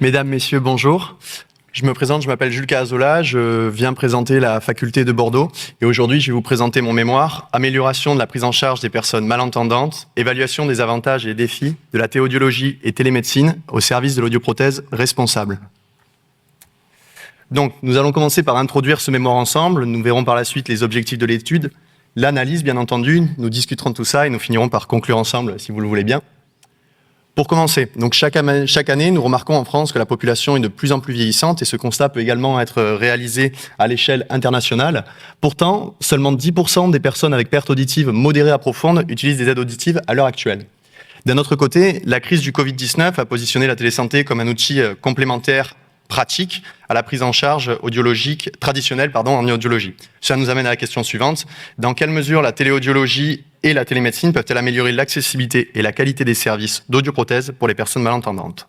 Mesdames, Messieurs, bonjour. Je me présente, je m'appelle Jules Cazzola, je viens présenter la faculté de Bordeaux et aujourd'hui je vais vous présenter mon mémoire « Amélioration de la prise en charge des personnes malentendantes, évaluation des avantages et des défis de la théaudiologie et télémédecine au service de l'audioprothèse responsable ». Donc, nous allons commencer par introduire ce mémoire ensemble, nous verrons par la suite les objectifs de l'étude, l'analyse bien entendu, nous discuterons de tout ça et nous finirons par conclure ensemble si vous le voulez bien. Pour commencer, donc chaque année, nous remarquons en France que la population est de plus en plus vieillissante et ce constat peut également être réalisé à l'échelle internationale. Pourtant, seulement 10% des personnes avec perte auditive modérée à profonde utilisent des aides auditives à l'heure actuelle. D'un autre côté, la crise du Covid-19 a positionné la télésanté comme un outil complémentaire pratique à la prise en charge audiologique traditionnelle en audiologie. Cela nous amène à la question suivante. Dans quelle mesure la téléaudiologie et la télémédecine peuvent-elles améliorer l'accessibilité et la qualité des services d'audioprothèse pour les personnes malentendantes ?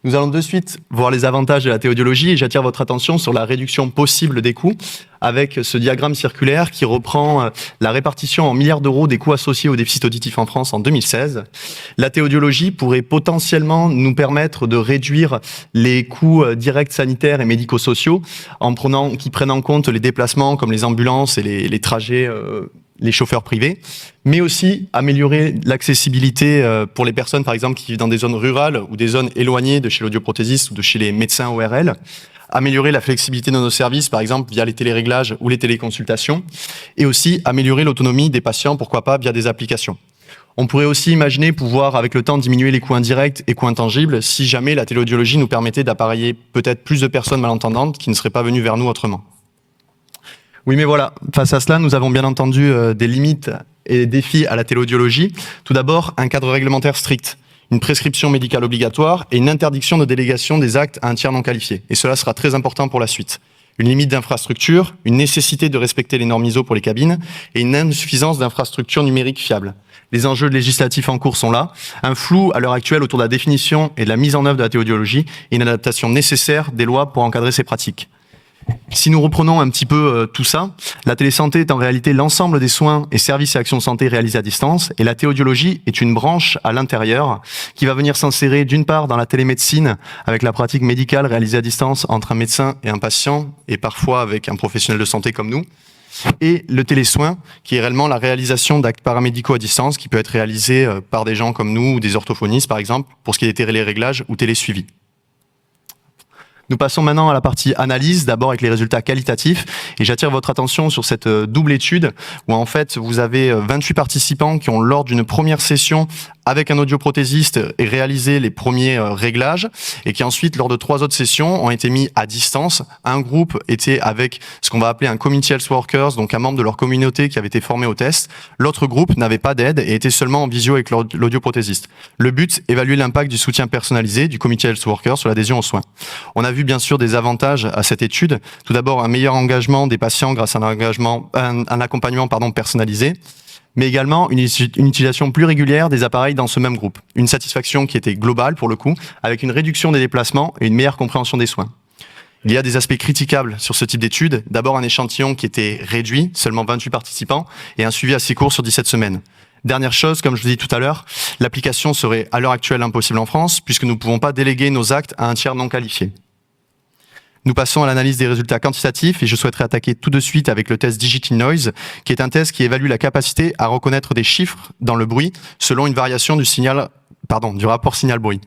Nous allons de suite voir les avantages de la téaudiologie et j'attire votre attention sur la réduction possible des coûts avec ce diagramme circulaire qui reprend la répartition en milliards d'euros des coûts associés au déficit auditif en France en 2016. La téaudiologie pourrait potentiellement nous permettre de réduire les coûts directs sanitaires et médico-sociaux qui prennent en compte les déplacements comme les ambulances et les trajets les chauffeurs privés, mais aussi améliorer l'accessibilité pour les personnes, par exemple, qui vivent dans des zones rurales ou des zones éloignées de chez l'audioprothésiste ou de chez les médecins ORL, améliorer la flexibilité de nos services, par exemple, via les téléréglages ou les téléconsultations, et aussi améliorer l'autonomie des patients, pourquoi pas, via des applications. On pourrait aussi imaginer pouvoir, avec le temps, diminuer les coûts indirects et coûts intangibles si jamais la téléaudiologie nous permettait d'appareiller peut-être plus de personnes malentendantes qui ne seraient pas venues vers nous autrement. Oui, mais voilà, face à cela, nous avons bien entendu des limites et des défis à la téléaudiologie. Tout d'abord, un cadre réglementaire strict, une prescription médicale obligatoire et une interdiction de délégation des actes à un tiers non qualifié. Et cela sera très important pour la suite. Une limite d'infrastructure, une nécessité de respecter les normes ISO pour les cabines et une insuffisance d'infrastructures numériques fiables. Les enjeux législatifs en cours sont là, un flou à l'heure actuelle autour de la définition et de la mise en œuvre de la téaudiologie et une adaptation nécessaire des lois pour encadrer ces pratiques. Si nous reprenons un petit peu tout ça, la télésanté est en réalité l'ensemble des soins et services et actions de santé réalisés à distance et la téaudiologie est une branche à l'intérieur qui va venir s'insérer d'une part dans la télémédecine avec la pratique médicale réalisée à distance entre un médecin et un patient et parfois avec un professionnel de santé comme nous et le télésoin qui est réellement la réalisation d'actes paramédicaux à distance qui peut être réalisé par des gens comme nous ou des orthophonistes par exemple pour ce qui est des téléréglages ou télésuivis. Nous passons maintenant à la partie analyse, d'abord avec les résultats qualitatifs. Et j'attire votre attention sur cette double étude où en fait vous avez 28 participants qui ont lors d'une première session avec un audioprothésiste et réalisé les premiers réglages et qui ensuite lors de 3 autres sessions ont été mis à distance. Un groupe était avec ce qu'on va appeler un community health workers, donc un membre de leur communauté qui avait été formé au test. L'autre groupe n'avait pas d'aide et était seulement en visio avec l'audioprothésiste. Le but, évaluer l'impact du soutien personnalisé du community health workers sur l'adhésion aux soins. On a vu bien sûr des avantages à cette étude. Tout d'abord, un meilleur engagement des patients grâce à un accompagnement personnalisé, mais également une utilisation plus régulière des appareils dans ce même groupe. Une satisfaction qui était globale pour le coup, avec une réduction des déplacements et une meilleure compréhension des soins. Il y a des aspects critiquables sur ce type d'études. D'abord un échantillon qui était réduit, seulement 28 participants, et un suivi assez court sur 17 semaines. Dernière chose, comme je vous l'ai dit tout à l'heure, l'application serait à l'heure actuelle impossible en France, puisque nous ne pouvons pas déléguer nos actes à un tiers non qualifié. Nous passons à l'analyse des résultats quantitatifs et je souhaiterais attaquer tout de suite avec le test Digital Noise, qui est un test qui évalue la capacité à reconnaître des chiffres dans le bruit selon une variation du rapport signal-bruit.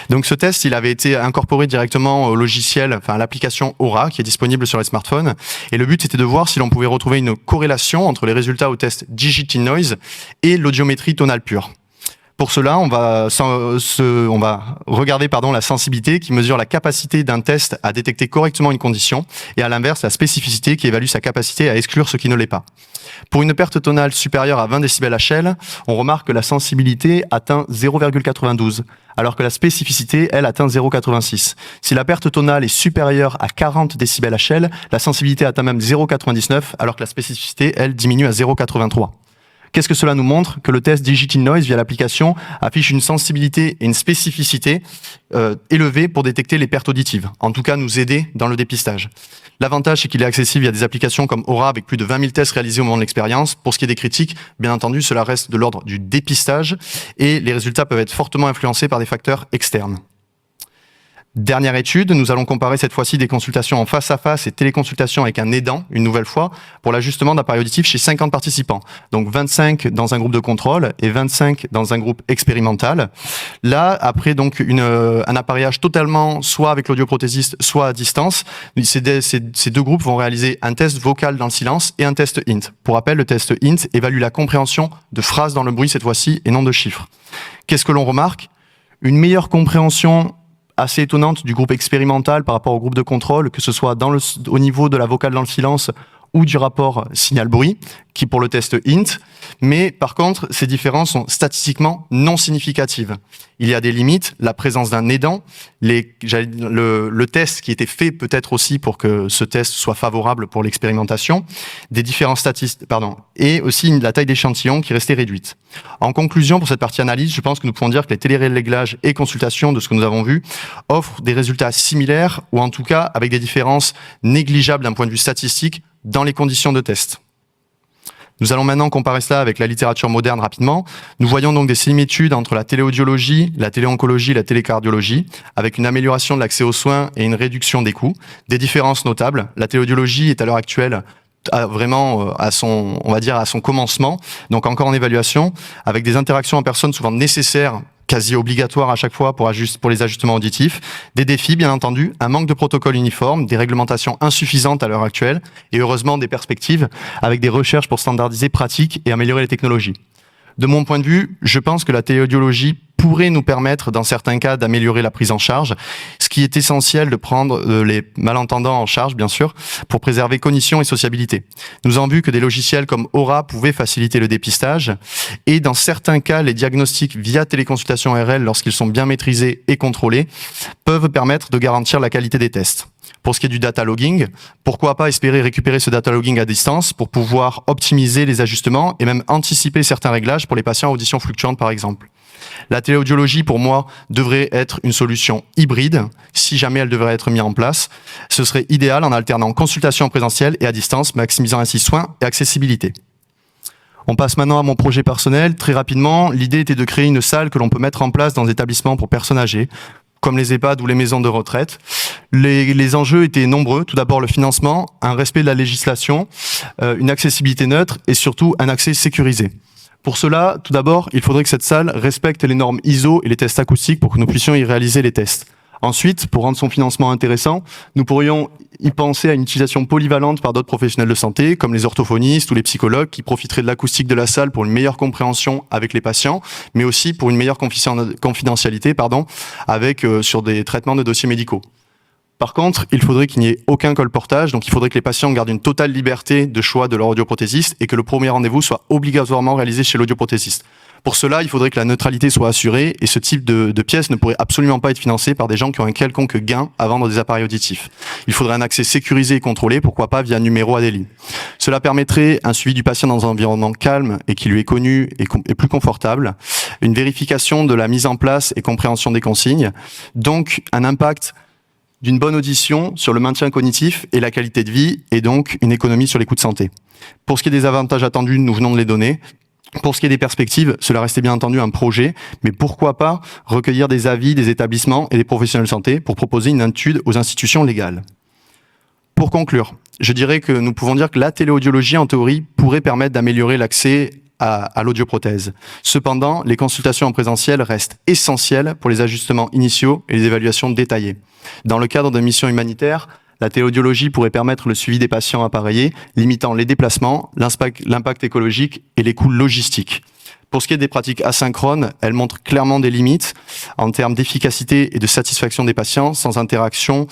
Donc ce test, il avait été incorporé directement au logiciel, à l'application Aura, qui est disponible sur les smartphones. Et le but était de voir si l'on pouvait retrouver une corrélation entre les résultats au test Digital Noise et l'audiométrie tonale pure. Pour cela, on va regarder la sensibilité qui mesure la capacité d'un test à détecter correctement une condition et à l'inverse, la spécificité qui évalue sa capacité à exclure ce qui ne l'est pas. Pour une perte tonale supérieure à 20 décibels HL, on remarque que la sensibilité atteint 0,92, alors que la spécificité, elle, atteint 0,86. Si la perte tonale est supérieure à 40 décibels HL, la sensibilité atteint même 0,99, alors que la spécificité, elle, diminue à 0,83. Qu'est-ce que cela nous montre? Que le test Digital Noise via l'application affiche une sensibilité et une spécificité élevées pour détecter les pertes auditives, en tout cas nous aider dans le dépistage. L'avantage, c'est qu'il est accessible via des applications comme Aura avec plus de 20 000 tests réalisés au moment de l'expérience. Pour ce qui est des critiques, bien entendu, cela reste de l'ordre du dépistage et les résultats peuvent être fortement influencés par des facteurs externes. Dernière étude, nous allons comparer cette fois-ci des consultations en face à face et téléconsultations avec un aidant, une nouvelle fois, pour l'ajustement d'appareil auditif chez 50 participants. Donc 25 dans un groupe de contrôle et 25 dans un groupe expérimental. Là, après donc un appareillage totalement soit avec l'audioprothésiste, soit à distance, ces deux groupes vont réaliser un test vocal dans le silence et un test INT. Pour rappel, le test INT évalue la compréhension de phrases dans le bruit cette fois-ci et non de chiffres. Qu'est-ce que l'on remarque? Une meilleure compréhension assez étonnante du groupe expérimental par rapport au groupe de contrôle, que ce soit au niveau de la vocale dans le silence ou du rapport signal-bruit, qui pour le test INT. Mais par contre, ces différences sont statistiquement non significatives. Il y a des limites, la présence d'un aidant, le test qui était fait peut-être aussi pour que ce test soit favorable pour l'expérimentation, des différences statistiques, et aussi la taille d'échantillon qui restait réduite. En conclusion, pour cette partie analyse, je pense que nous pouvons dire que les téléréglages et consultations de ce que nous avons vu offrent des résultats similaires, ou en tout cas avec des différences négligeables d'un point de vue statistique dans les conditions de test. Nous allons maintenant comparer cela avec la littérature moderne rapidement. Nous voyons donc des similitudes entre la téléaudiologie, la téléoncologie et la télécardiologie, avec une amélioration de l'accès aux soins et une réduction des coûts. Des différences notables. La téléaudiologie est à l'heure actuelle vraiment à son commencement, donc encore en évaluation, avec des interactions en personne souvent nécessaires, quasi obligatoires à chaque fois pour les ajustements auditifs, des défis bien entendu, un manque de protocole uniforme, des réglementations insuffisantes à l'heure actuelle, et heureusement des perspectives avec des recherches pour standardiser pratiques et améliorer les technologies. De mon point de vue, je pense que la téléaudiologie pourrait nous permettre, dans certains cas, d'améliorer la prise en charge, ce qui est essentiel de prendre les malentendants en charge, bien sûr, pour préserver cognition et sociabilité. Nous avons vu que des logiciels comme Aura pouvaient faciliter le dépistage, et dans certains cas, les diagnostics via téléconsultation RL, lorsqu'ils sont bien maîtrisés et contrôlés, peuvent permettre de garantir la qualité des tests. Pour ce qui est du data logging, pourquoi pas espérer récupérer ce data logging à distance pour pouvoir optimiser les ajustements et même anticiper certains réglages pour les patients à audition fluctuante par exemple. La téléaudiologie, pour moi, devrait être une solution hybride, si jamais elle devrait être mise en place. Ce serait idéal en alternant consultation en présentiel et à distance, maximisant ainsi soins et accessibilité. On passe maintenant à mon projet personnel. Très rapidement, l'idée était de créer une salle que l'on peut mettre en place dans des établissements pour personnes âgées, comme les EHPAD ou les maisons de retraite. Les enjeux étaient nombreux. Tout d'abord, le financement, un respect de la législation, une accessibilité neutre et surtout un accès sécurisé. Pour cela, tout d'abord, il faudrait que cette salle respecte les normes ISO et les tests acoustiques pour que nous puissions y réaliser les tests. Ensuite, pour rendre son financement intéressant, nous pourrions y penser à une utilisation polyvalente par d'autres professionnels de santé, comme les orthophonistes ou les psychologues, qui profiteraient de l'acoustique de la salle pour une meilleure compréhension avec les patients, mais aussi pour une meilleure confidentialité, sur des traitements de dossiers médicaux. Par contre, il faudrait qu'il n'y ait aucun colportage, donc il faudrait que les patients gardent une totale liberté de choix de leur audioprothésiste et que le premier rendez-vous soit obligatoirement réalisé chez l'audioprothésiste. Pour cela, il faudrait que la neutralité soit assurée et ce type de pièces ne pourrait absolument pas être financé par des gens qui ont un quelconque gain à vendre des appareils auditifs. Il faudrait un accès sécurisé et contrôlé, pourquoi pas via un numéro à des lignes. Cela permettrait un suivi du patient dans un environnement calme et qui lui est connu et plus confortable, une vérification de la mise en place et compréhension des consignes, donc un impact d'une bonne audition sur le maintien cognitif et la qualité de vie, et donc une économie sur les coûts de santé. Pour ce qui est des avantages attendus, nous venons de les donner. Pour ce qui est des perspectives, cela restait bien entendu un projet, mais pourquoi pas recueillir des avis des établissements et des professionnels de santé pour proposer une étude aux institutions légales. Pour conclure, je dirais que nous pouvons dire que la téléaudiologie, en théorie, pourrait permettre d'améliorer l'accès à l'audioprothèse. Cependant, les consultations en présentiel restent essentielles pour les ajustements initiaux et les évaluations détaillées. Dans le cadre de missions humanitaires, la téléaudiologie pourrait permettre le suivi des patients appareillés, limitant les déplacements, l'impact écologique et les coûts logistiques. Pour ce qui est des pratiques asynchrones, elles montrent clairement des limites en termes d'efficacité et de satisfaction des patients sans interaction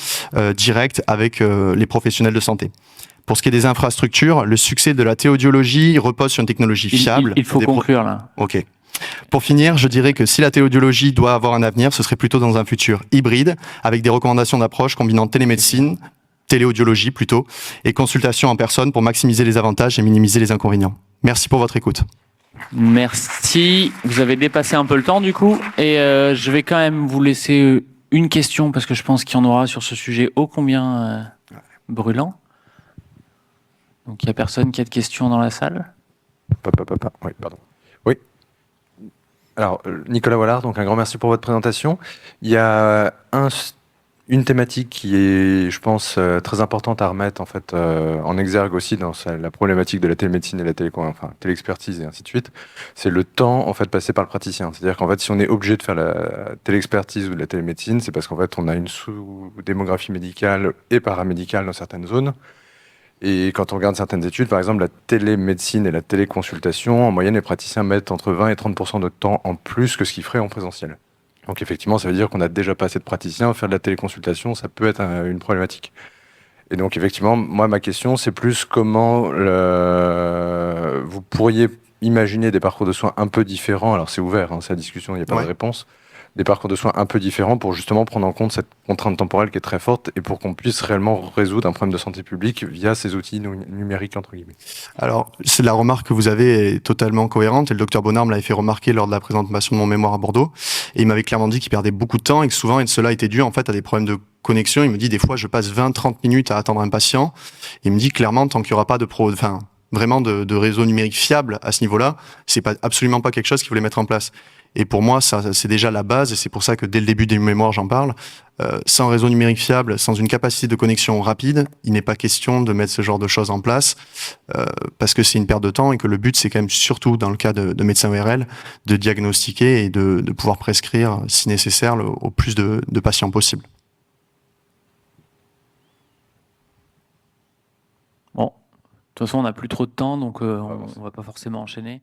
directe avec les professionnels de santé. Pour ce qui est des infrastructures, le succès de la téléaudiologie repose sur une technologie fiable. Il faut conclure là. Ok. Pour finir, je dirais que si la téléaudiologie doit avoir un avenir, ce serait plutôt dans un futur hybride, avec des recommandations d'approche combinant télémédecine, téléaudiologie plutôt, et consultation en personne pour maximiser les avantages et minimiser les inconvénients. Merci pour votre écoute. Merci. Vous avez dépassé un peu le temps du coup, et je vais quand même vous laisser une question, parce que je pense qu'il y en aura sur ce sujet ô combien brûlant. Donc il n'y a personne qui a de questions dans la salle ? Oui, pardon. Oui. Alors, Nicolas Wallard, donc un grand merci pour votre présentation. Il y a Une thématique qui est, je pense, très importante à remettre en fait en exergue aussi dans la problématique de la télémédecine et la téléexpertise et ainsi de suite, c'est le temps en fait passé par le praticien. C'est-à-dire qu'en fait, si on est obligé de faire la téléexpertise ou de la télémédecine, c'est parce qu'en fait, on a une sous-démographie médicale et paramédicale dans certaines zones. Et quand on regarde certaines études, par exemple la télémédecine et la téléconsultation, en moyenne, les praticiens mettent entre 20 et 30% de temps en plus que ce qu'ils feraient en présentiel. Donc effectivement, ça veut dire qu'on n'a déjà pas assez de praticiens. Faire de la téléconsultation, ça peut être une problématique. Et donc effectivement, moi, ma question, c'est plus comment vous pourriez imaginer des parcours de soins un peu différents. Alors c'est ouvert, hein, c'est la discussion, il n'y a pas de réponse. Des parcours de soins un peu différents pour justement prendre en compte cette contrainte temporelle qui est très forte et pour qu'on puisse réellement résoudre un problème de santé publique via ces outils numériques, entre guillemets. Alors, c'est la remarque que vous avez est totalement cohérente et le docteur Bonnard me l'avait fait remarquer lors de la présentation de mon mémoire à Bordeaux. Et il m'avait clairement dit qu'il perdait beaucoup de temps et que souvent, et cela était dû en fait à des problèmes de connexion. Il me dit des fois, je passe 20-30 minutes à attendre un patient. Il me dit clairement, tant qu'il n'y aura pas vraiment de réseau numérique fiable à ce niveau-là, c'est absolument pas quelque chose qu'il voulait mettre en place. Et pour moi, ça, c'est déjà la base, et c'est pour ça que dès le début des mémoires, j'en parle. Sans réseau numérique fiable, sans une capacité de connexion rapide, il n'est pas question de mettre ce genre de choses en place, parce que c'est une perte de temps et que le but, c'est quand même surtout, dans le cas de médecins ORL, de diagnostiquer et de pouvoir prescrire, si nécessaire, au plus de patients possible. Bon, de toute façon, on n'a plus trop de temps, donc on va pas forcément enchaîner.